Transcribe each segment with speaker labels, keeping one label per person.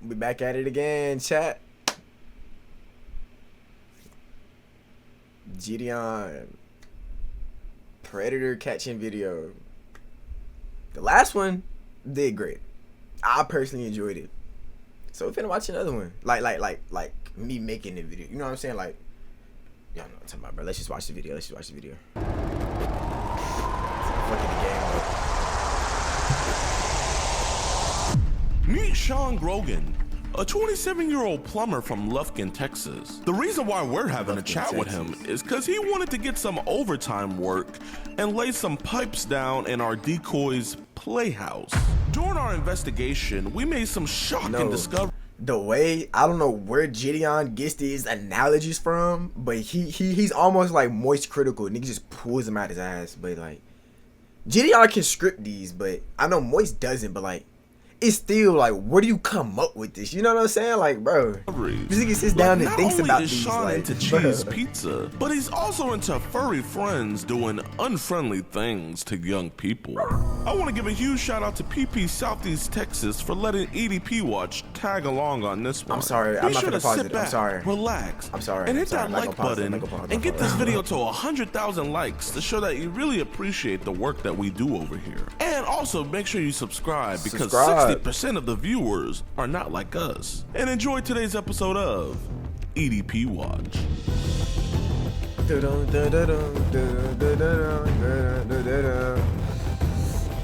Speaker 1: We back at it again, chat. Gideon predator catching video. The last one did great. I personally enjoyed it. So we're finna watch another one. Like me making the video. You know what I'm saying? Like, y'all know what I'm talking about, bro. Let's just watch the video. Fucking the game, bro.
Speaker 2: Meet Sean Grogan, a 27-year-old plumber from Lufkin, Texas. The reason why we're having a chat with him is because he wanted to get some overtime work and lay some pipes down in our decoy's playhouse. During our investigation, we made some shocking discoveries.
Speaker 1: The way, I don't know where Gideon gets these analogies from, but he's almost like Moist Critical. Nigga just pulls them out his ass. But like, Gideon can script these, but I know Moist doesn't. But like, it's still like, where do you come up with this? You know what I'm saying? Like, bro, this nigga sits down and thinks about these.
Speaker 2: Sean
Speaker 1: like,
Speaker 2: into cheese pizza, but he's also into furry friends doing unfriendly things to young people. I want to give a huge shout out to PP Southeast Texas for letting EDP Watch tag along on this one.
Speaker 1: I'm sorry, I'm not gonna pause it. I'm sorry.
Speaker 2: Relax.
Speaker 1: I'm sorry.
Speaker 2: And hit that like button and get this video to 100,000 likes to show that you really appreciate the work that we do over here. And also make sure you subscribe because 60% of the viewers are not like us. And enjoy today's episode of EDP Watch.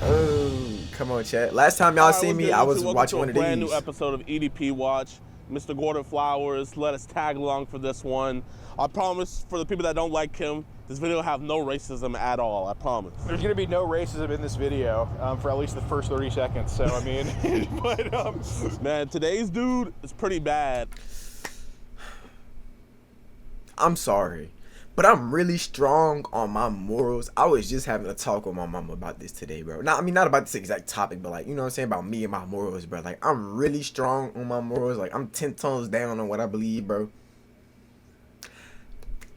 Speaker 1: Oh, come on, chat. Last time y'all seen me, I was watching one of these.
Speaker 2: Brand new episode of EDP Watch. Mr. Gordon Flowers, let us tag along for this one. I promise, for the people that don't like him, this video will have no racism at all, I promise.
Speaker 3: There's gonna be no racism in this video for at least the first 30 seconds, so I mean,
Speaker 2: Man, today's dude is pretty bad.
Speaker 1: I'm sorry, but I'm really strong on my morals. I was just having a talk with my mama about this today, bro. Not about this exact topic, but like, you know what I'm saying, about me and my morals, bro. Like, I'm really strong on my morals. Like, I'm 10 tones down on what I believe, bro.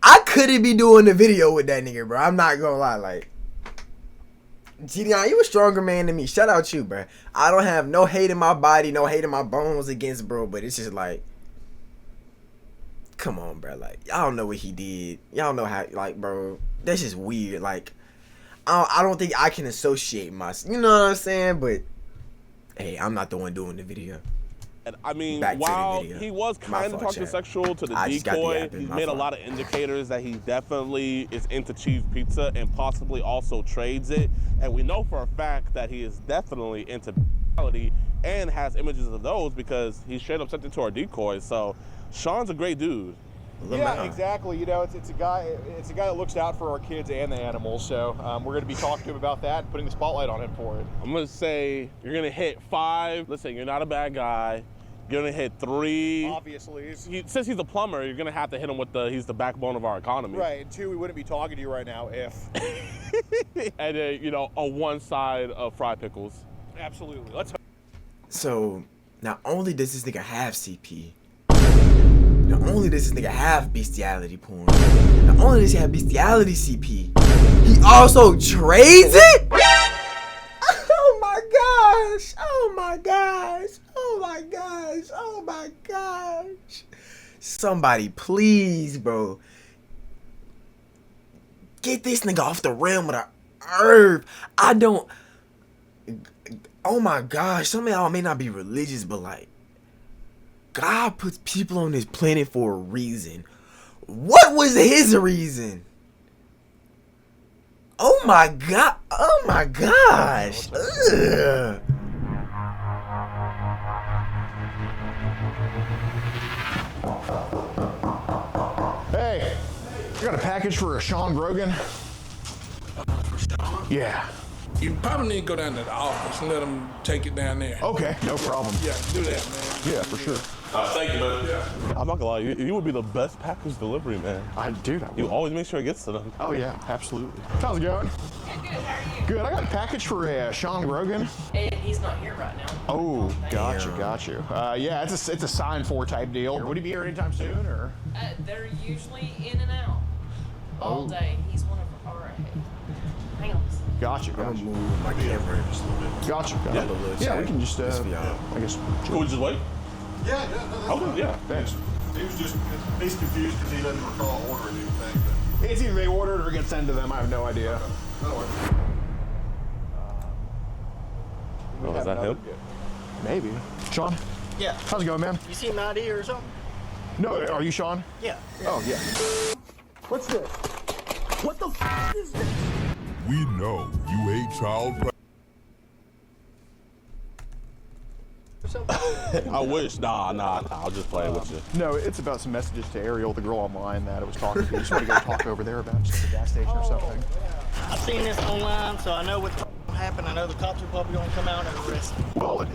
Speaker 1: I couldn't be doing the video with that nigga, bro. I'm not gonna lie. Like, Gideon, you a stronger man than me. Shout out you, bro. I don't have no hate in my body, no hate in my bones against bro, but it's just like, come on, bro. Like, y'all don't know what he did. Y'all know how, like, bro, that's just weird. Like, I don't think I can associate myself. You know what I'm saying? But hey, I'm not the one doing the video.
Speaker 2: I mean, while he was kind of talking sexual to the decoy, he's made a lot of indicators that he definitely is into cheese pizza and possibly also trades it. And we know for a fact that he is definitely into reality and has images of those because he straight up sent it to our decoy. So Sean's a great dude.
Speaker 3: Yeah, exactly. You know, it's a guy that looks out for our kids and the animals. So we're going to be talking to him about that and putting the spotlight on him for it.
Speaker 2: I'm going to say you're going to hit 5. Listen, you're not a bad guy. You're going to hit 3.
Speaker 3: Obviously.
Speaker 2: Since he's a plumber, you're going to have to hit him with he's the backbone of our economy.
Speaker 3: Right. And 2, we wouldn't be talking to you right now if.
Speaker 2: And then, you know, on one side of fried pickles.
Speaker 3: Absolutely. Let's.
Speaker 1: So, not only does this nigga have CP, not only does this nigga have bestiality porn, not only does he have bestiality CP, he also trades it? Oh my gosh! Oh my gosh! Oh my gosh! Oh my gosh! Somebody please, bro, get this nigga off the realm of the earth. I don't... Oh my gosh, some of y'all may not be religious, but like, God puts people on this planet for a reason. What was his reason? Oh my god. Oh my gosh. Ugh.
Speaker 3: Hey, you got a package for a Sean Grogan? Yeah.
Speaker 4: You probably need to go down to the office and let them take it down there.
Speaker 3: Okay, no problem.
Speaker 4: Yeah, do that, man.
Speaker 3: Yeah, for sure.
Speaker 2: Thank you, man.
Speaker 4: Yeah.
Speaker 2: I'm not gonna lie, you would be the best package delivery man.
Speaker 3: You
Speaker 2: always make sure it gets to them.
Speaker 3: Oh yeah, absolutely. How's it going?
Speaker 5: Good, how are you?
Speaker 3: Good. I got a package for Sean Grogan.
Speaker 5: And he's not here right now.
Speaker 3: Oh, got you. Yeah, it's a sign for type deal. Would he be here anytime soon, or?
Speaker 5: They're usually in and out all day. He's one of our. Hang on.
Speaker 3: Gotcha.
Speaker 1: Move my camera just a little bit.
Speaker 3: Gotcha.
Speaker 1: Yeah,
Speaker 3: Yeah, we can just. I guess.
Speaker 2: Can we just wait?
Speaker 3: Yeah, no,
Speaker 2: yeah, thanks.
Speaker 3: He's confused because he doesn't recall ordering anything. But it's either they ordered or it gets sent to them. I have no idea.
Speaker 2: Oh, is that him?
Speaker 3: Maybe. Sean?
Speaker 6: Yeah.
Speaker 3: How's it going, man?
Speaker 6: You see an ID or something?
Speaker 3: No, are you Sean?
Speaker 6: Yeah.
Speaker 3: Oh, yeah. What's this? What the f is this?
Speaker 7: We know you hate child
Speaker 2: I wish. Nah. I'll just play with you.
Speaker 3: No, it's about some messages to Ariel, the girl online that I was talking to. You just want to go talk over there about just the gas station or something.
Speaker 6: I've seen this online, so I know what's going to happen. I know the cops are probably going to come out and arrest me.
Speaker 3: Well,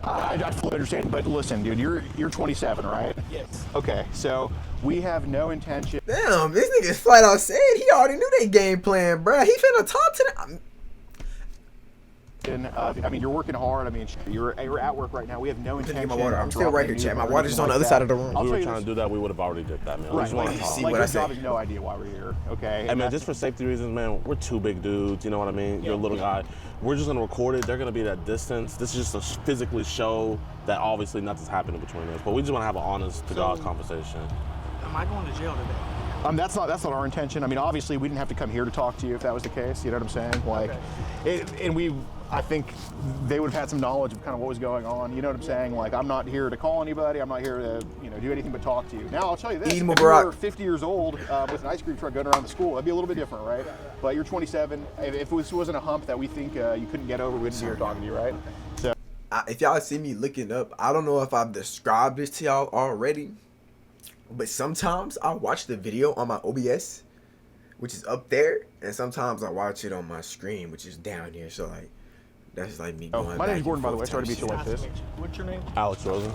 Speaker 3: I fully understand, but listen, dude, you're 27, right?
Speaker 6: Yes.
Speaker 3: Okay, so we have no intention.
Speaker 1: Damn, this nigga flat out said he already knew their game plan, bruh. He finna talk to them.
Speaker 3: I mean, you're working hard. I mean, you're at work right now. We have no intention.
Speaker 1: My water. I'm still right here, chat. My water's just on the other side of the room.
Speaker 2: If we were trying to do that, we would have already did that, man.
Speaker 3: Right.
Speaker 2: We just want to
Speaker 3: Like,
Speaker 2: talk.
Speaker 1: See
Speaker 3: like
Speaker 1: what
Speaker 3: your
Speaker 1: I say.
Speaker 3: job has no idea why we're here, okay?
Speaker 2: Hey, man, just for safety reasons, man, we're two big dudes, you know what I mean? You're a little guy. We're just gonna record it. They're gonna be at that distance. This is just to physically show that obviously nothing's happening between us. But we just wanna have an honest to God conversation.
Speaker 6: Am I going to jail today?
Speaker 3: That's not our intention. I mean, obviously, we didn't have to come here to talk to you if that was the case. You know what I'm saying? Like, I think they would have had some knowledge of kind of what was going on. You know what I'm saying? Like, I'm not here to call anybody. I'm not here to, do anything but talk to you. Now, I'll tell you this: if you were 50 years old with an ice cream truck going around the school, that'd be a little bit different, right? But you're 27. If this wasn't a hump that we think you couldn't get over, we wouldn't be here talking to you, right? So,
Speaker 1: if y'all see me looking up, I don't know if I've described this to y'all already, but sometimes I watch the video on my OBS, which is up there, and sometimes I watch it on my screen, which is down here. So like, that's like me going.
Speaker 3: My
Speaker 1: back
Speaker 3: name's Gordon, by the way.
Speaker 1: and
Speaker 3: Sorry to
Speaker 1: forth
Speaker 3: meet you
Speaker 1: type
Speaker 3: like
Speaker 1: shit.
Speaker 3: this.
Speaker 6: What's your name?
Speaker 2: Alex Rosen.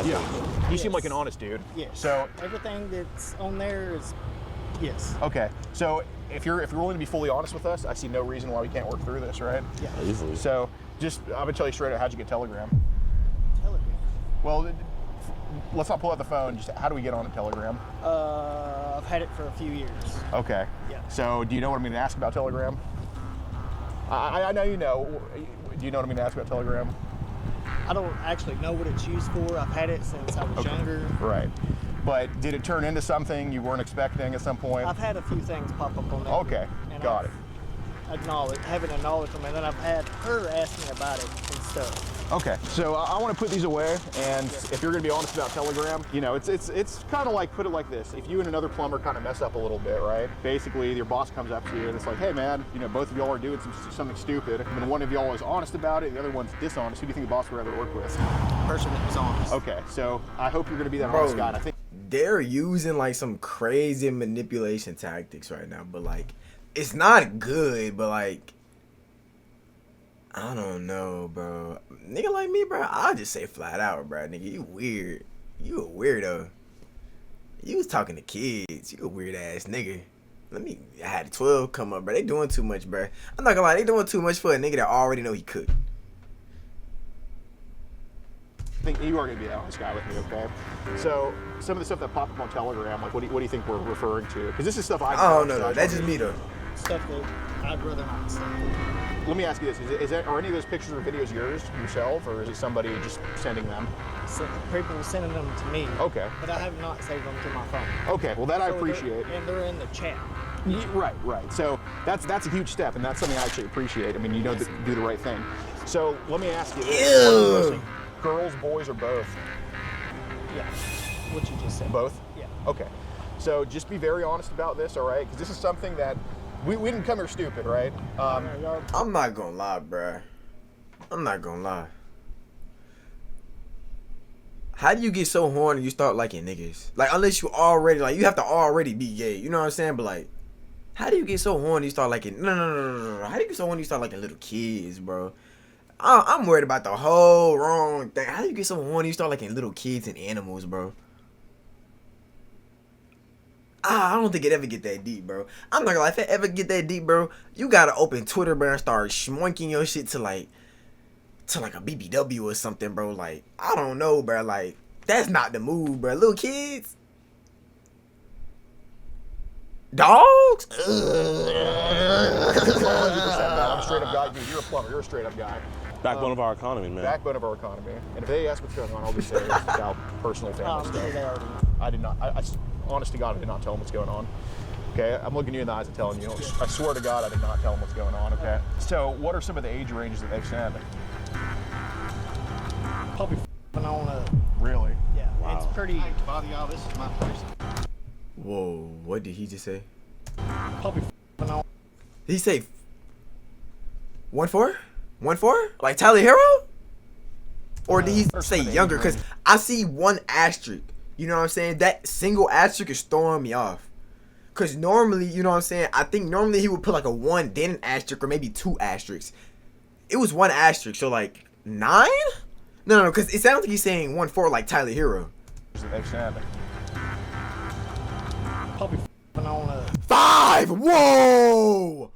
Speaker 3: Yeah. You seem like an honest dude.
Speaker 6: Yes.
Speaker 3: So,
Speaker 6: everything that's on there is yes.
Speaker 3: okay. So if you're willing to be fully honest with us, I see no reason why we can't work through this, right?
Speaker 6: Yeah.
Speaker 2: Easily.
Speaker 3: So I'm gonna tell you straight up, how'd you get Telegram?
Speaker 6: Telegram.
Speaker 3: Well, let's not pull out the phone. Just how do we get on a Telegram?
Speaker 6: I've had it for a few years.
Speaker 3: Okay.
Speaker 6: Yeah.
Speaker 3: So do you know what I'm going to ask about Telegram? I know you know. Do you know what I'm going to ask about Telegram?
Speaker 6: I don't actually know what it's used for. I've had it since I was younger.
Speaker 3: Right. But did it turn into something you weren't expecting at some point?
Speaker 6: I've had a few things pop up on there.
Speaker 3: Okay. Got it.
Speaker 6: Having a knowledge from it, and then I've had her ask me about it and stuff.
Speaker 3: Okay, so I want to put these away, and if you're going to be honest about Telegram, it's kind of like, put it like this: if you and another plumber kind of mess up a little bit, right? Basically, your boss comes up to you and it's like, hey man, both of y'all are doing something stupid, and one of y'all is honest about it, the other one's dishonest. Who do you think the boss would rather work with?
Speaker 6: The person that was honest.
Speaker 3: Okay, so I hope you're going to be that honest guy. And I think
Speaker 1: they're using like some crazy manipulation tactics right now, but like, it's not good, but like, I don't know, bro. Nigga like me, bro, I'll just say flat out, bro. Nigga, you weird. You a weirdo. You was talking to kids. You a weird ass nigga. I had 12 come up, bro. They doing too much, bro. I'm not gonna lie, they doing too much for a nigga that already know he could.
Speaker 3: I think you are going to be the honest guy with me, okay? So some of the stuff that popped up on Telegram, like what do you think we're referring to? Because this is stuff I
Speaker 1: don't know. That's just me though.
Speaker 6: Stuff that I'd rather not say.
Speaker 3: Let me ask you this: are any of those pictures or videos yours yourself, or is it somebody just sending them?
Speaker 6: So people are sending them to me.
Speaker 3: Okay.
Speaker 6: But I have not saved them to my phone.
Speaker 3: Okay. Well, that I
Speaker 6: So
Speaker 3: appreciate.
Speaker 6: and they're in the chat.
Speaker 3: Right. So that's a huge step, and that's something I actually appreciate. I mean, do the right thing. So let me ask you this:
Speaker 1: Ew.
Speaker 3: girls, boys, or both?
Speaker 6: Yeah. What you just said.
Speaker 3: Both.
Speaker 6: Yeah.
Speaker 3: Okay. So just be very honest about this, all right? Because this is something that we didn't come here stupid, right?
Speaker 1: I'm not gonna lie, bruh. I'm not gonna lie. How do you get so horny you start liking niggas? Like, unless you already, like, you have to already be gay. You know what I'm saying? But, like, how do you get so horny you start liking, no. How do you get so horny you start liking little kids, bro? I'm worried about the whole wrong thing. How do you get so horny you start liking little kids and animals, bro? I don't think it ever get that deep, bro. I'm not gonna lie, if it ever get that deep, bro, you gotta open Twitter, bro, and start schmoinking your shit to like a BBW or something, bro. Like, I don't know, bro. Like, that's not the move, bro. Little kids, dogs.
Speaker 3: 100%. I'm a straight up guy, dude. You're a plumber. You're a straight up guy.
Speaker 2: Backbone of our economy, man.
Speaker 3: Backbone of our economy. And if they ask what's going on, I'll just say it's about personal family stuff. I did not. I honest to God, I did not tell them what's going on. Okay, I'm looking you in the eyes and telling you. I swear to God, I did not tell them what's going on. Okay. So, what are some of the age ranges that they've sent?
Speaker 6: Probably on a.
Speaker 3: Really?
Speaker 6: Yeah.
Speaker 3: Wow.
Speaker 6: It's pretty. Hey, to bother y'all, this is my place.
Speaker 1: Whoa, what did he just say?
Speaker 6: Probably on.
Speaker 1: Did he say 1-4? 1-4? Like Tyler Hero? Or did he say younger? Because I see one asterisk. You know what I'm saying? That single asterisk is throwing me off. Because normally, you know what I'm saying? I think normally he would put like a 1, then an asterisk, or maybe 2 asterisks. It was 1 asterisk, so like 9? No, because it sounds like he's saying 1-4 like Tyler Hero.
Speaker 3: They've sent.
Speaker 6: Probably on a.
Speaker 1: 5! Whoa!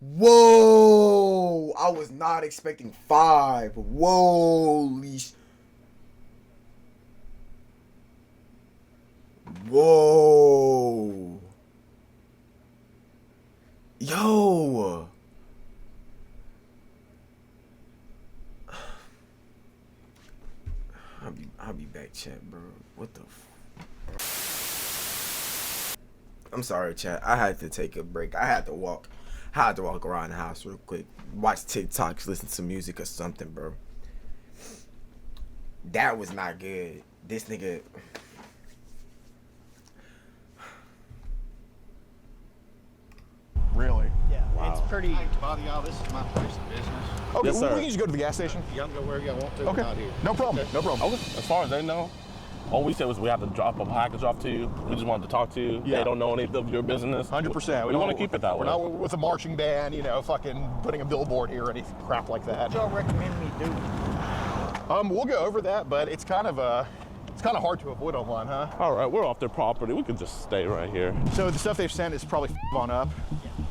Speaker 1: Whoa! I was not expecting 5. Whoa! Whoa! Yo! I'll be back, chat, bro. What the I'm sorry, chat. I had to take a break. I had to walk around the house real quick. Watch TikToks, listen to music or something, bro. That was not good. This nigga.
Speaker 3: Really?
Speaker 6: Yeah.
Speaker 2: Wow.
Speaker 6: It's pretty.
Speaker 8: Hey, to bother y'all, this is my place of business.
Speaker 3: Okay,
Speaker 2: Yes, sir.
Speaker 3: we can just go to the gas station.
Speaker 8: Y'all can go wherever y'all want to.
Speaker 3: Okay.
Speaker 8: Not here.
Speaker 3: No problem.
Speaker 8: Okay.
Speaker 3: No problem.
Speaker 2: Okay. As far as they know, all we said was we have to drop a package off to you. We just wanted to talk to you.
Speaker 3: Yeah.
Speaker 2: They don't know any of your business.
Speaker 3: 100%.
Speaker 2: We want to keep it that way.
Speaker 3: We're not with a marching band, you know, fucking putting a billboard here or any crap like that.
Speaker 6: What y'all recommend me do?
Speaker 3: We'll go over that, but it's kind of hard to avoid online, huh?
Speaker 2: All right, we're off their property. We can just stay right here.
Speaker 3: So the stuff they've sent is probably on up.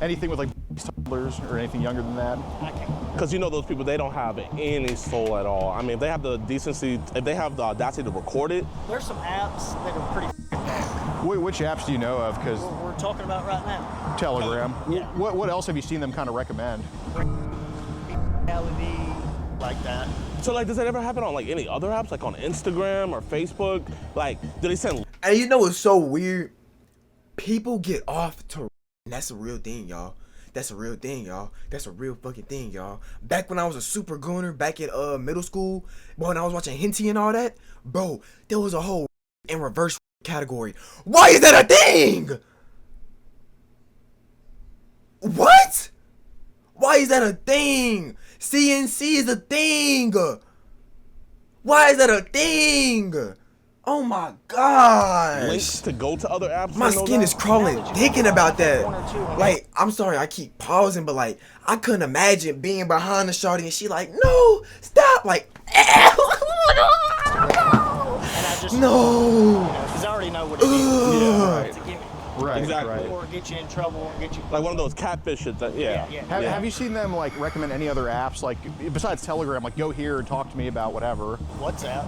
Speaker 3: Anything with like toddlers or anything younger than that?
Speaker 6: I can't.
Speaker 2: Because you know those people, they don't have any soul at all. I mean, if they have the decency, if they have the audacity to record it.
Speaker 6: There's some apps that are pretty bad.
Speaker 3: Which apps do you know of? Because
Speaker 6: We're talking about right now.
Speaker 3: Telegram.
Speaker 6: Yeah.
Speaker 3: What else have you seen them kind of recommend?
Speaker 6: LED, like that.
Speaker 2: So like, does that ever happen on like any other apps, like on Instagram or Facebook? Like, do they send?
Speaker 1: And you know what's so weird? People get off to. And that's a real thing, y'all. That's a real thing, y'all. That's a real fucking thing, y'all. Back when I was a super gooner, back in middle school, when I was watching Henty and all that, bro, there was a whole in reverse category. Why is that a thing? What? Why is that a thing? CNC is a thing. Why is that a thing? Oh my gosh.
Speaker 2: Links to go to other apps.
Speaker 1: My skin is crawling thinking about that. Like, I'm sorry, I keep pausing, but like, I couldn't imagine being behind the shorty and she like, no, stop, like, no.
Speaker 6: Because I already know what it is.
Speaker 3: Yeah, right.
Speaker 6: It's a gimmick.
Speaker 3: Right,
Speaker 2: Exactly.
Speaker 3: right.
Speaker 6: Or get you in trouble, or get you.
Speaker 2: Like one of those catfish shit that, yeah.
Speaker 3: Have you seen them like recommend any other apps, like besides Telegram, like go here and talk to me about whatever?
Speaker 6: WhatsApp.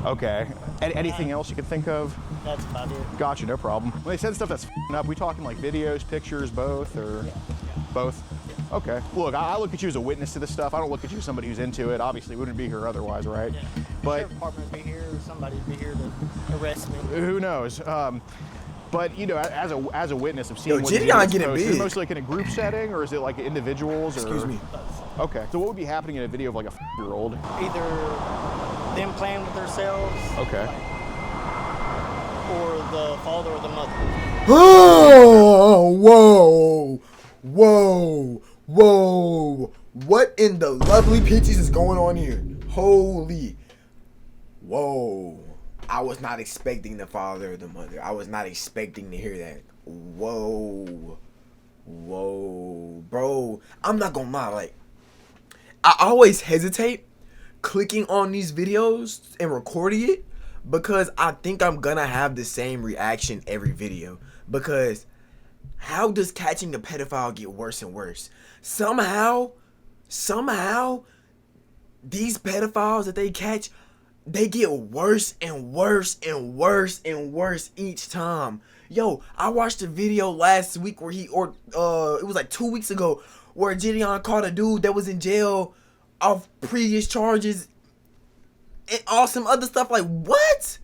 Speaker 3: Okay. Anything else you can think of?
Speaker 6: That's about it.
Speaker 3: Gotcha, no problem. When they send stuff that's up, we talking like videos, pictures, both, or both? Okay. Look, I look at you as a witness to this stuff. I don't look at you as somebody who's into it. Obviously, we wouldn't be here otherwise, right?
Speaker 6: Yeah.
Speaker 3: But
Speaker 6: Sheriff Department would be here, or somebody would be here to arrest me.
Speaker 3: who knows? But you know, as a witness of seeing
Speaker 1: Yo,
Speaker 3: what
Speaker 1: Jitty
Speaker 3: the
Speaker 1: not
Speaker 3: videos
Speaker 1: getting
Speaker 3: post, is
Speaker 1: big.
Speaker 3: it mostly like in a group setting, or is it like individuals?
Speaker 1: Excuse me.
Speaker 3: Okay. So what would be happening in a video of like a 4-year-old?
Speaker 6: Either them playing with themselves,
Speaker 3: Okay.
Speaker 6: or the father or the mother.
Speaker 1: Oh, whoa. What in the lovely peaches is going on here? Holy. Whoa. I was not expecting the father or the mother. I was not expecting to hear that. Whoa. Bro, I'm not gonna lie. Like, I always hesitate clicking on these videos and recording it because I think I'm gonna have the same reaction every video. Because how does catching a pedophile get worse and worse? Somehow, these pedophiles that they catch they get worse and worse and worse and worse each time. Yo, I watched a video last week where it was like 2 weeks ago, where Gideon caught a dude that was in jail off previous charges and all some other stuff. Like, what?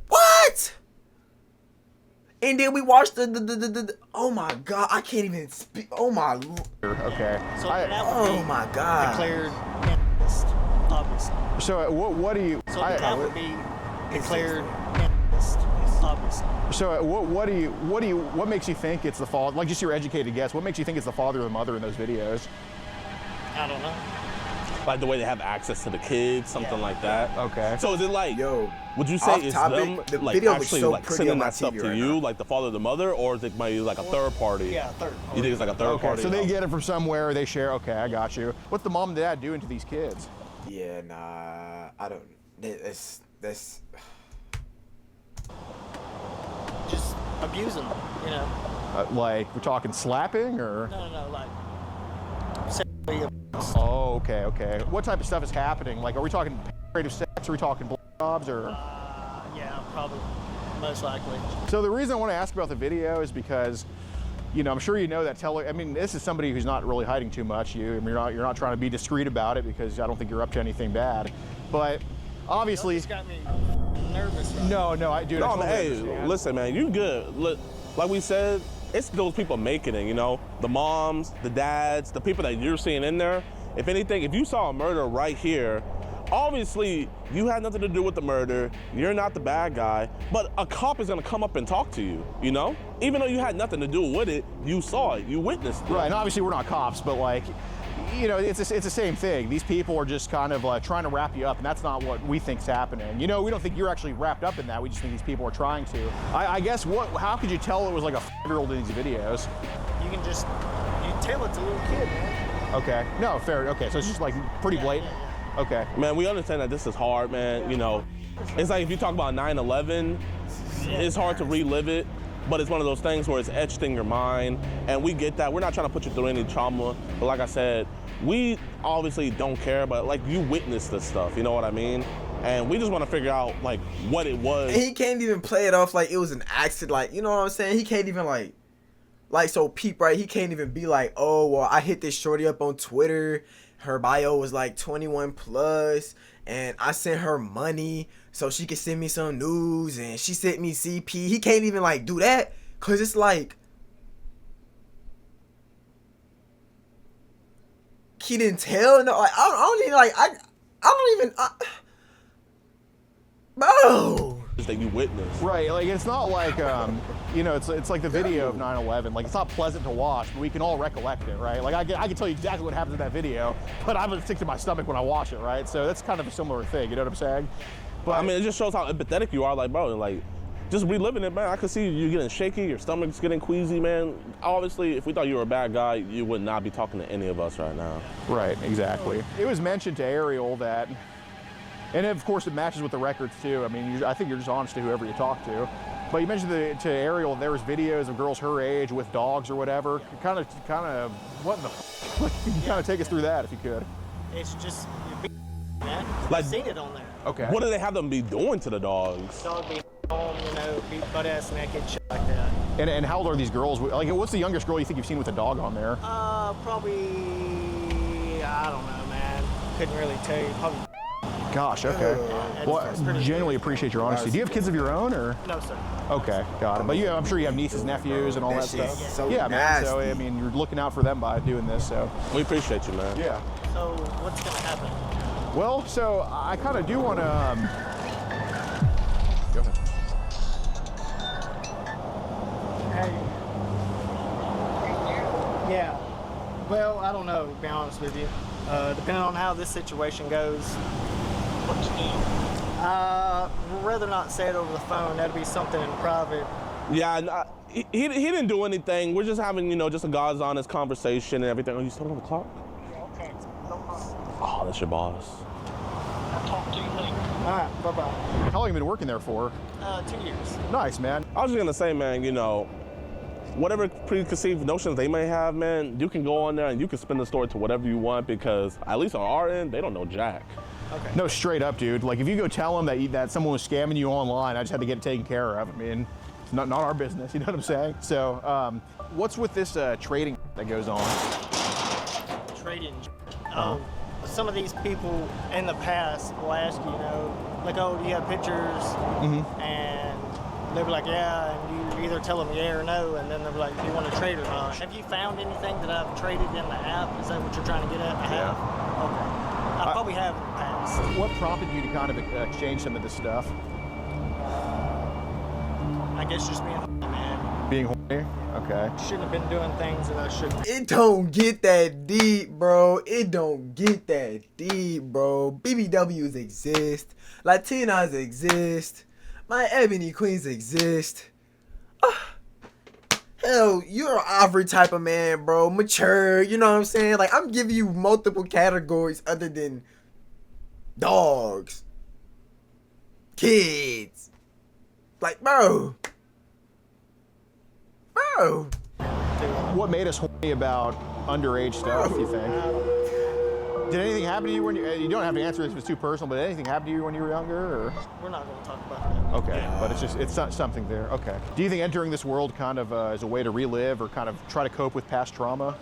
Speaker 1: What? And then we watched the oh my God, I can't even speak. Oh my.
Speaker 3: Okay.
Speaker 6: So
Speaker 1: Oh my God.
Speaker 6: declared innocent, obviously.
Speaker 3: So what do you?
Speaker 6: So that would be declared innocent, obviously.
Speaker 3: So what makes you think it's the father? Like, just your educated guess. What makes you think it's the father or the mother in those videos?
Speaker 6: I don't know.
Speaker 2: Like the way they have access to the kids, something like that.
Speaker 3: Okay.
Speaker 2: So is it like,
Speaker 1: Yo,
Speaker 2: would you say it's
Speaker 1: topic,
Speaker 2: them
Speaker 1: the
Speaker 2: like
Speaker 1: video was
Speaker 2: actually
Speaker 1: so
Speaker 2: like
Speaker 1: pretty
Speaker 2: sending
Speaker 1: on my
Speaker 2: that stuff
Speaker 1: TV
Speaker 2: to
Speaker 1: right
Speaker 2: you,
Speaker 1: now.
Speaker 2: like the father or the mother, or is it maybe like a third party?
Speaker 6: Yeah, third party.
Speaker 2: You think it's like a third
Speaker 3: Okay,
Speaker 2: party?
Speaker 3: so they get it from somewhere, they share. Okay, I got you. What's the mom and dad doing to these kids?
Speaker 1: Yeah, nah, I don't. That's
Speaker 6: Just abusing them, you know.
Speaker 3: Like, we're talking slapping or?
Speaker 6: No, like sexually abuse.
Speaker 3: Oh, okay. What type of stuff is happening? Like, are we talking penetrative sex? Are we talking blowjobs or?
Speaker 6: Yeah, probably, most likely.
Speaker 3: So the reason I want to ask about the video is because, you know, I'm sure you know that I mean, this is somebody who's not really hiding too much. You're not trying to be discreet about it, because I don't think you're up to anything bad. But obviously,
Speaker 6: It's got me nervous. Right?
Speaker 3: no, I do.
Speaker 2: No, man, hey, listen, man, you good. Look, like we said, it's those people making it, you know? The moms, the dads, the people that you're seeing in there. If anything, if you saw a murder right here, obviously you had nothing to do with the murder, you're not the bad guy, but a cop is gonna come up and talk to you, you know? Even though you had nothing to do with it, you saw it, you witnessed it.
Speaker 3: Right, and obviously we're not cops, but like, you know, it's the same thing. These people are just kind of trying to wrap you up, and that's not what we think's happening. You know, we don't think you're actually wrapped up in that. We just think these people are trying to. I guess how could you tell it was like a 5-year-old in these videos?
Speaker 6: You can just, you tell it's a little kid, man.
Speaker 3: Okay, no, fair. Okay, so it's just like pretty blatant. Okay.
Speaker 2: Man, we understand that this is hard, man. You know, it's like if you talk about 9/11, it's hard to relive it, but it's one of those things where it's etched in your mind, and we get that. We're not trying to put you through any trauma, but like I said, we obviously don't care, but like you witnessed this stuff, you know what I mean? And we just want to figure out like what it was.
Speaker 1: And he can't even play it off like it was an accident, like, you know what I'm saying? He can't even like so Peep, right? He can't even be like, oh, well, I hit this shorty up on Twitter. Her bio was like 21 plus, and I sent her money so she could send me some news, and she sent me CP. He can't even like do that, cause it's like he didn't tell. No, like I don't even like I don't even. Bro.
Speaker 2: That you witnessed.
Speaker 3: Right, like it's not like, you know, it's like the video of 9/11. Like, it's not pleasant to watch, but we can all recollect it, right? Like I can tell you exactly what happened in that video, but I'm gonna stick to my stomach when I watch it, right? So that's kind of a similar thing, you know what I'm saying? But
Speaker 2: I mean, it just shows how empathetic you are. Like, bro, like just reliving it, man. I could see you getting shaky, your stomach's getting queasy, man. Obviously, if we thought you were a bad guy, you would not be talking to any of us right now.
Speaker 3: Right, exactly. It was mentioned to Ariel that, and of course it matches with the records too. I mean, I think you're just honest to whoever you talk to. But you mentioned to Ariel there was videos of girls her age with dogs or whatever. Kind of, what in the like, you can kind of take us through that if you could.
Speaker 6: It's just, man.
Speaker 2: Like-
Speaker 6: I've seen it on there.
Speaker 3: Okay.
Speaker 2: What do they have them be doing to the dogs?
Speaker 6: Dog be home, you know, be butt ass naked, shit like that.
Speaker 3: And how old are these girls? Like, what's the youngest girl you think you've seen with a dog on there?
Speaker 6: Probably, I don't know, man. Couldn't really tell you. Probably.
Speaker 3: Gosh, okay. Well,
Speaker 6: That's
Speaker 3: I
Speaker 6: pretty
Speaker 3: genuinely appreciate your honesty. Do you have kids of your own, or?
Speaker 6: No, sir.
Speaker 3: Okay, got it. But I'm sure you have nieces, nephews, and all that
Speaker 1: That shit's
Speaker 3: stuff.
Speaker 1: so
Speaker 3: Yeah, man. So,
Speaker 1: nasty.
Speaker 3: I mean, you're looking out for them by doing this, so.
Speaker 2: We appreciate you, man.
Speaker 3: Yeah.
Speaker 6: So what's gonna happen?
Speaker 3: Well, so I kind of do want to. Go ahead.
Speaker 6: Hey. Yeah. Well, I don't know, to be honest with you. Depending on how this situation goes. What to do? Rather not say it over the phone. That'd be something in private.
Speaker 2: Yeah, he didn't do anything. We're just having, you know, just a God's honest conversation and everything. Oh, you still on the clock? Oh, that's your boss.
Speaker 6: All right, bye-bye.
Speaker 3: How long have you been working there for?
Speaker 6: 2 years.
Speaker 3: Nice, man.
Speaker 2: I was just gonna say, man, you know, whatever preconceived notions they may have, man, you can go on there and you can spin the story to whatever you want, because at least on our end, they don't know jack.
Speaker 3: Okay. No, straight up, dude. Like, if you go tell them that someone was scamming you online, I just had to get it taken care of. I mean, it's not our business, you know what I'm saying? So, what's with this trading that goes on?
Speaker 6: Trading. Some of these people in the past will ask you, like, oh, do you have pictures? And they'll be like, yeah, and you either tell them yeah or no, and then they'll be like, do you want to trade or not? Have you found anything that I've traded in the app? Is that what you're trying to get at? I have? Okay. I probably have in the past.
Speaker 3: What prompted you to kind of exchange some of this stuff?
Speaker 6: I guess just being horny, man.
Speaker 3: Being horny? Okay.
Speaker 6: Shouldn't have been doing things that I shouldn't.
Speaker 1: It don't get that deep, bro. It don't get that deep, bro. BBWs exist. Latinas exist. My ebony queens exist. Hell, you're an average type of man, bro. Mature, you know what I'm saying? Like, I'm giving you multiple categories other than dogs, kids. Like, bro.
Speaker 3: What made us horny about underage stuff, you think? Did anything happen to you when you don't have to answer this if it's too personal, but did anything happen to you when you were younger? Or?
Speaker 6: We're not going to talk about that.
Speaker 3: Okay, but it's not something there. Okay. Do you think entering this world kind of is a way to relive or kind of try to cope with past trauma?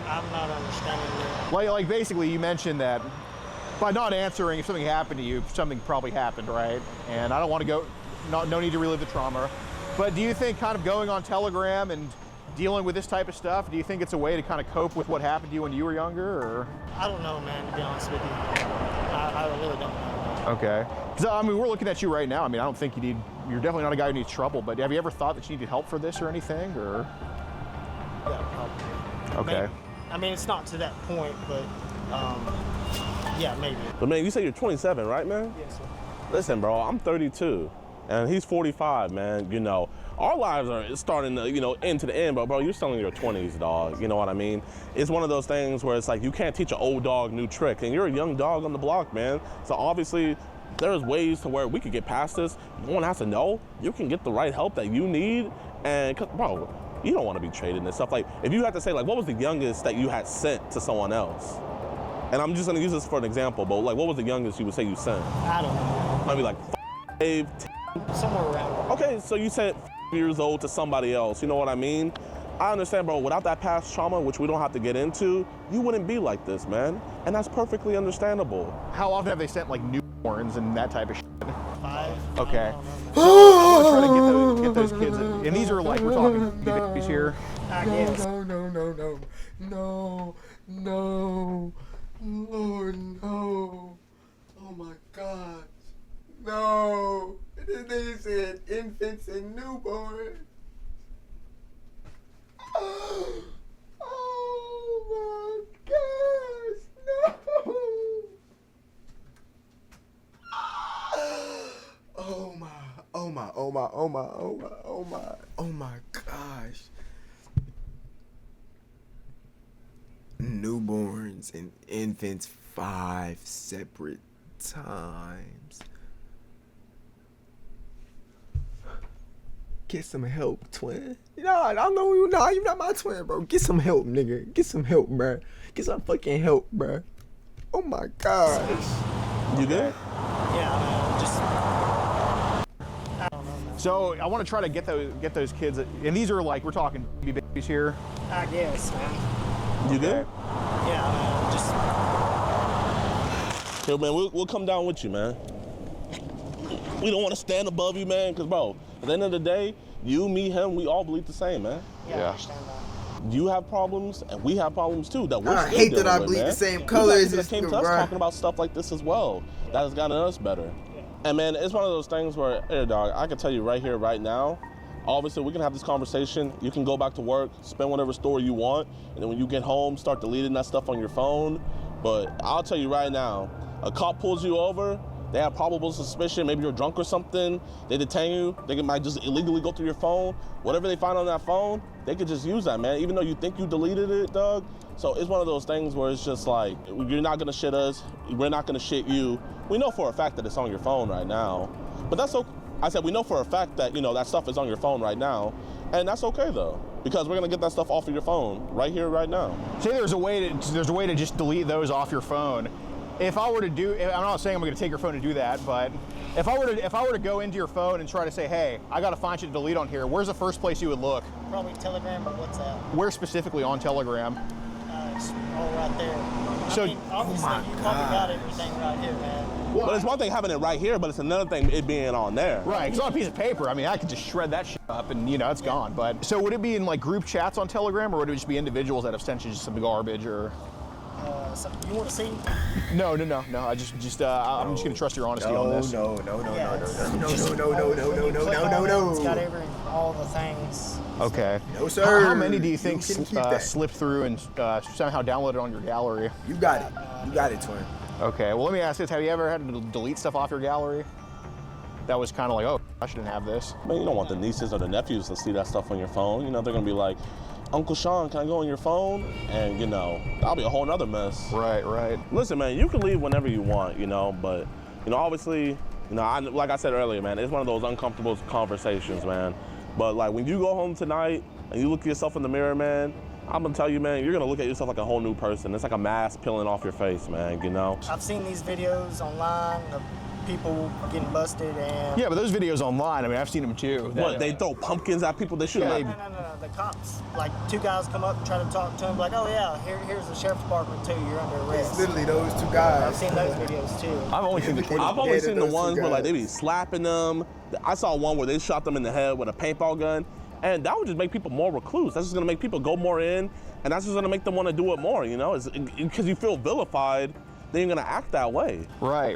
Speaker 6: I'm not understanding you.
Speaker 3: Like basically you mentioned that by not answering, if something happened to you, something probably happened, right? And I don't want to go, no need to relive the trauma. But do you think kind of going on Telegram and dealing with this type of stuff, do you think it's a way to kind of cope with what happened to you when you were younger, or?
Speaker 6: I don't know, man, to be honest with you. I really don't know.
Speaker 3: Okay. Because, I mean, we're looking at you right now. I mean, I don't think you're definitely not a guy who needs trouble, but have you ever thought that you needed help for this or anything, or?
Speaker 6: Yeah, probably.
Speaker 3: Okay.
Speaker 6: Maybe. I mean, it's not to that point, but, yeah, maybe.
Speaker 2: But man, you say you're 27, right, man?
Speaker 6: Yes, sir.
Speaker 2: Listen, bro, I'm 32. And he's 45, man. You know, our lives are starting to, end to the end, but bro, you're still in your 20s, dog. You know what I mean? It's one of those things where it's like you can't teach an old dog new trick, and you're a young dog on the block, man. So obviously, there's ways to where we could get past this. No one has to know. You can get the right help that you need, and bro, you don't want to be traded and stuff. Like, if you had to say, like, what was the youngest that you had sent to someone else? And I'm just gonna use this for an example, but like, what was the youngest you would say you sent?
Speaker 6: I don't know.
Speaker 2: Maybe like 5, 10.
Speaker 6: Somewhere around.
Speaker 2: Okay, so you sent years old to somebody else, you know what I mean? I understand, bro, without that past trauma, which we don't have to get into, you wouldn't be like this, man. And that's perfectly understability.
Speaker 3: How often have they sent like newborns and that type of shit?
Speaker 6: 5.
Speaker 3: Okay. I want to try to get those kids, and these are like, we're talking babies here.
Speaker 6: I guess.
Speaker 1: No, Lord, no. Oh my God. No. This thing said infants and newborns. Oh my gosh, no. Oh my gosh. Newborns and infants 5 separate times. Get some help, twin. I don't know you. Nah, you're not my twin, bro. Get some help, nigga. Get some help, bro. Get some fucking help, bro. Oh my gosh.
Speaker 2: You good?
Speaker 6: Yeah, I don't know, man.
Speaker 3: So I want to try to get those kids, and these are like, we're talking babies here.
Speaker 6: I guess, man.
Speaker 2: You good?
Speaker 6: Yeah, man.
Speaker 2: Yo, man, we'll come down with you, man. We don't want to stand above you, man, because, bro, at the end of the day, you, me, him, we all bleed the same, man.
Speaker 6: Yeah, I understand that.
Speaker 2: You have problems, and we have problems, too, that we're
Speaker 1: I
Speaker 2: still
Speaker 1: hate that I
Speaker 2: with,
Speaker 1: bleed
Speaker 2: man.
Speaker 1: the same colors.
Speaker 2: That came to us talking about stuff like this as well. That has gotten us better. And, man, it's one of those things where, hey, dog, I can tell you right here, right now, obviously, we can have this conversation. You can go back to work, spend whatever story you want, and then when you get home, start deleting that stuff on your phone. But I'll tell you right now, a cop pulls you over, they have probable suspicion, maybe you're drunk or something, they detain you, they might just illegally go through your phone. Whatever they find on that phone, they could just use that, man, even though you think you deleted it, Doug. So it's one of those things where it's just like, you're not gonna shit us, we're not gonna shit you. We know for a fact that it's on your phone right now, but that's okay. I said, we know for a fact that, that stuff is on your phone right now, and that's okay though, because we're gonna get that stuff off of your phone right here, right now.
Speaker 3: Say there's a way to just delete those off your phone. If I were to do, I'm not saying I'm gonna take your phone to do that, but if I were to go into your phone and try to say, hey, I gotta find you to delete on here, where's the first place you would look?
Speaker 6: Probably Telegram or WhatsApp.
Speaker 3: Where specifically on Telegram?
Speaker 6: It's all right there.
Speaker 3: So,
Speaker 6: I mean, obviously, you probably got everything right here, man.
Speaker 2: Well, it's one thing having it right here, but it's another thing it being on there.
Speaker 3: Right, it's on a piece of paper. I mean, I could just shred that shit up and, it's gone. But so would it be in like group chats on Telegram, or would it just be individuals that have sent you just some garbage, or?
Speaker 6: So you want to see?
Speaker 3: No. I'm just gonna trust your honesty on this.
Speaker 1: No.
Speaker 6: It's got all the things.
Speaker 3: Okay.
Speaker 1: No, sir.
Speaker 3: How many do you think slipped through and somehow downloaded on your gallery?
Speaker 1: You got it. You got it, twin.
Speaker 3: Okay. Well, let me ask this: have you ever had to delete stuff off your gallery? That was kind of like, oh, I shouldn't have this.
Speaker 2: Man, you don't want the nieces or the nephews to see that stuff on your phone. They're gonna be like, Uncle Sean, can I go on your phone? And, that'll be a whole nother mess.
Speaker 3: Right.
Speaker 2: Listen, man, you can leave whenever you want, but, obviously, like I said earlier, man, it's one of those uncomfortable conversations, man. But, like, when you go home tonight and you look at yourself in the mirror, man, I'm gonna tell you, man, you're gonna look at yourself like a whole new person. It's like a mask peeling off your face, man,
Speaker 6: I've seen these videos online of people getting busted and...
Speaker 3: Yeah, but those videos online, I mean, I've seen them too.
Speaker 2: What, they throw pumpkins at people? They shoot
Speaker 6: No. The cops, like, two guys come up and try to talk to him, like, oh yeah, here's the sheriff's department too, you're under arrest.
Speaker 1: It's literally those two guys.
Speaker 6: I've seen those videos too.
Speaker 2: I've only seen the ones where, like, they be slapping them. I saw one where they shot them in the head with a paintball gun, and that would just make people more recluse. That's just gonna make people go more in, and that's just gonna make them want to do it more, because you feel vilified, then you're gonna act that way.
Speaker 3: Right.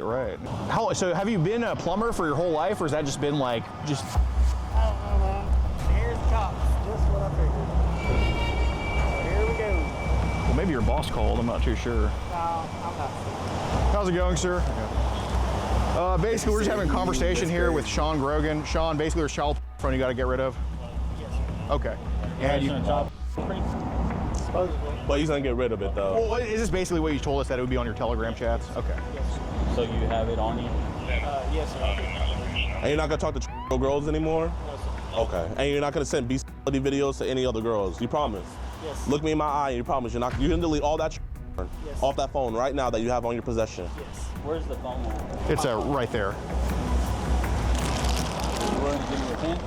Speaker 3: So have you been a plumber for your whole life, or has that just been like,
Speaker 6: I don't know, man. Here's the cops, just what I figured. Here we go.
Speaker 3: well, maybe your boss called, I'm not too sure.
Speaker 6: No, I'm not.
Speaker 3: How's it going, sir? Basically, we're just having a conversation here with Sean Grogan. Sean, basically there's child phone you gotta get rid of.
Speaker 6: Yes, sir.
Speaker 3: Okay. And you,
Speaker 6: Supposedly.
Speaker 2: But he's gonna get rid of it, though.
Speaker 3: well, is this basically what you told us, that it would be on your Telegram chats? Okay.
Speaker 6: Yes, sir.
Speaker 9: So you have it on you?
Speaker 6: Yes, sir.
Speaker 2: And you're not gonna talk to girls anymore?
Speaker 6: No, sir.
Speaker 2: Okay. And you're not gonna send bestiality videos to any other girls? You promise?
Speaker 6: Yes.
Speaker 2: Look me in my eye and you promise you're can delete all that
Speaker 6: Yes.
Speaker 2: off that phone right now that you have on your possession.
Speaker 6: Yes.
Speaker 9: Where's the phone at?
Speaker 3: It's right there.
Speaker 9: You willing to give me a pen?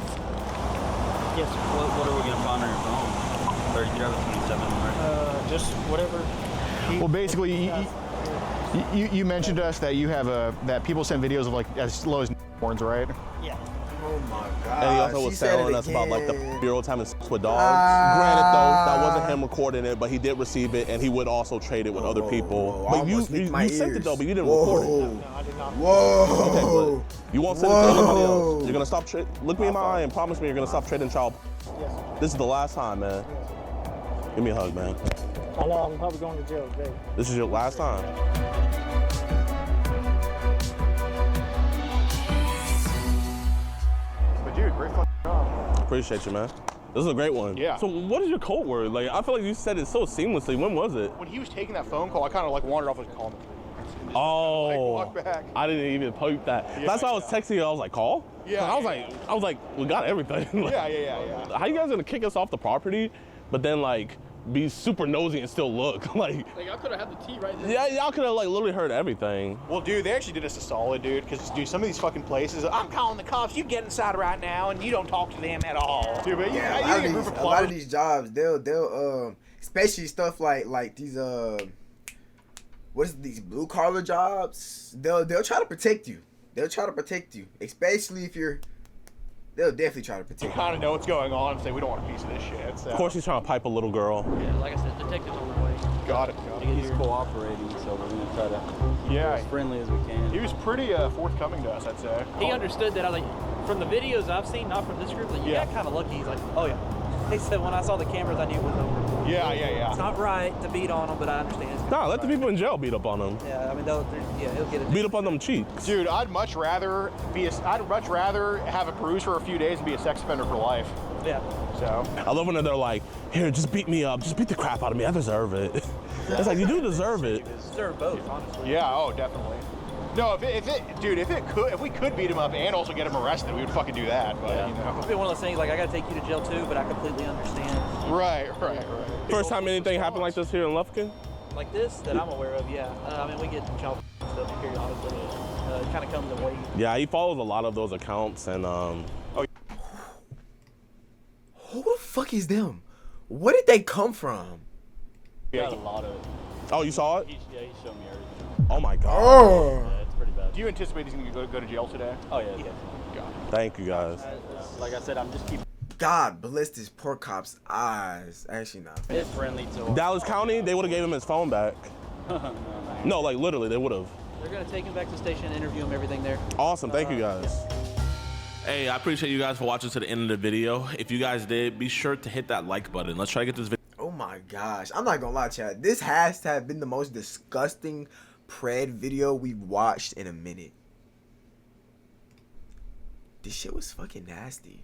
Speaker 6: Yes, sir.
Speaker 9: What are we gonna find on your phone? 3327, right?
Speaker 6: Just whatever.
Speaker 3: Well, basically, you mentioned to us that you have that people send videos of like as low as horns, right?
Speaker 6: Yeah.
Speaker 1: Oh my God.
Speaker 2: And he also was telling us about like the year-olds having sex with dogs. Granted, though, that wasn't him recording it, but he did receive it, and he would also trade it with other people. But you sent it though, but you didn't record it.
Speaker 6: No, I did not.
Speaker 1: Whoa.
Speaker 2: Okay, but you won't send it to anybody else. You're gonna stop look me in my eye and promise me you're gonna stop trading child.
Speaker 6: Yes, sir.
Speaker 2: This is the last time, man. Give me a hug, man.
Speaker 6: I know I'm probably going to jail today.
Speaker 2: This is your last time.
Speaker 3: But dude, great fucking job.
Speaker 2: Appreciate you, man. This is a great one.
Speaker 3: Yeah.
Speaker 2: So what is your code word? Like, I feel like you said it so seamlessly. When was it?
Speaker 3: When he was taking that phone call, I kind of like wandered off and called him.
Speaker 2: Oh,
Speaker 3: walk back.
Speaker 2: I didn't even poke that.
Speaker 3: Yeah,
Speaker 2: That's why I was texting you. I was like, call?
Speaker 3: Yeah.
Speaker 2: I was like, we got everything. Like,
Speaker 3: Yeah.
Speaker 2: How you guys gonna kick us off the property, but then like be super nosy and still look like
Speaker 8: I could have had the tea right there.
Speaker 2: yeah, y'all could have like literally heard everything.
Speaker 3: Well, dude, they actually did us a solid, dude, because, dude, some of these fucking places, I'm calling the cops, you get inside right now, and you don't talk to them at all. Dude, but
Speaker 1: Yeah, a lot of these jobs, they'll especially stuff like these what is these blue collar jobs? They'll try to protect you. They'll try to protect you, especially if they'll definitely try to protect you.
Speaker 3: You kind of know what's going on and say, we don't want a piece of this shit. So.
Speaker 2: Of course, he's trying to pipe a little girl.
Speaker 9: Yeah, like I said, detectives on the way.
Speaker 3: Got it.
Speaker 9: He's cooperating, so we're gonna try to be as friendly as we can.
Speaker 3: He was pretty forthcoming to us, I'd say.
Speaker 10: He understood that. I was like, from the videos I've seen, not from this group, like, you got kind of lucky. He's like, oh yeah. He said, when I saw the cameras, I knew it was over.
Speaker 3: Yeah.
Speaker 10: It's not right to beat on him, but I understand.
Speaker 2: Nah, let the people in jail beat up on him.
Speaker 10: Yeah, I mean, he'll get it.
Speaker 2: Beat up on them cheeks.
Speaker 3: Dude, I'd much rather have a cruise for a few days and be a sex offender for life.
Speaker 10: Yeah.
Speaker 3: So.
Speaker 2: I love when they're like, here, just beat me up. Just beat the crap out of me. I deserve it. It's like, you do deserve it.
Speaker 10: You deserve both, honestly.
Speaker 3: Yeah, oh, definitely. No, if we could beat him up and also get him arrested, we would fucking do that. But you know,
Speaker 10: it'd be one of those things like I gotta take you to jail too, but I completely understand.
Speaker 3: Right.
Speaker 2: First time anything happened like this here in Lufkin?
Speaker 10: Like this that I'm aware of, yeah. I mean, we get child stuff periodically. It kind of comes in waves.
Speaker 2: Yeah, he follows a lot of those accounts, and
Speaker 1: Who the fuck is them? Where did they come from?
Speaker 9: Got a lot of it.
Speaker 2: Oh, you saw it?
Speaker 9: He showed me everything.
Speaker 2: Oh my god.
Speaker 1: Oh.
Speaker 9: Yeah, it's pretty bad.
Speaker 3: Do you anticipate he's gonna go to jail today?
Speaker 9: Oh yeah.
Speaker 2: Thank you guys.
Speaker 9: Like I said, I'm just keeping.
Speaker 1: God bless this poor cop's eyes. Actually, not.
Speaker 9: It's friendly to
Speaker 2: Dallas County, they would have gave him his phone back. No, like literally, they would have.
Speaker 10: They're gonna take him back to the station and interview him, everything there.
Speaker 2: Awesome, thank you guys.
Speaker 11: Hey, I appreciate you guys for watching to the end of the video. If you guys did, be sure to hit that like button. Let's try to get this video.
Speaker 1: Oh my gosh. I'm not gonna lie, chat. This has to have been the most disgusting pred video we've watched in a minute. This shit was fucking nasty.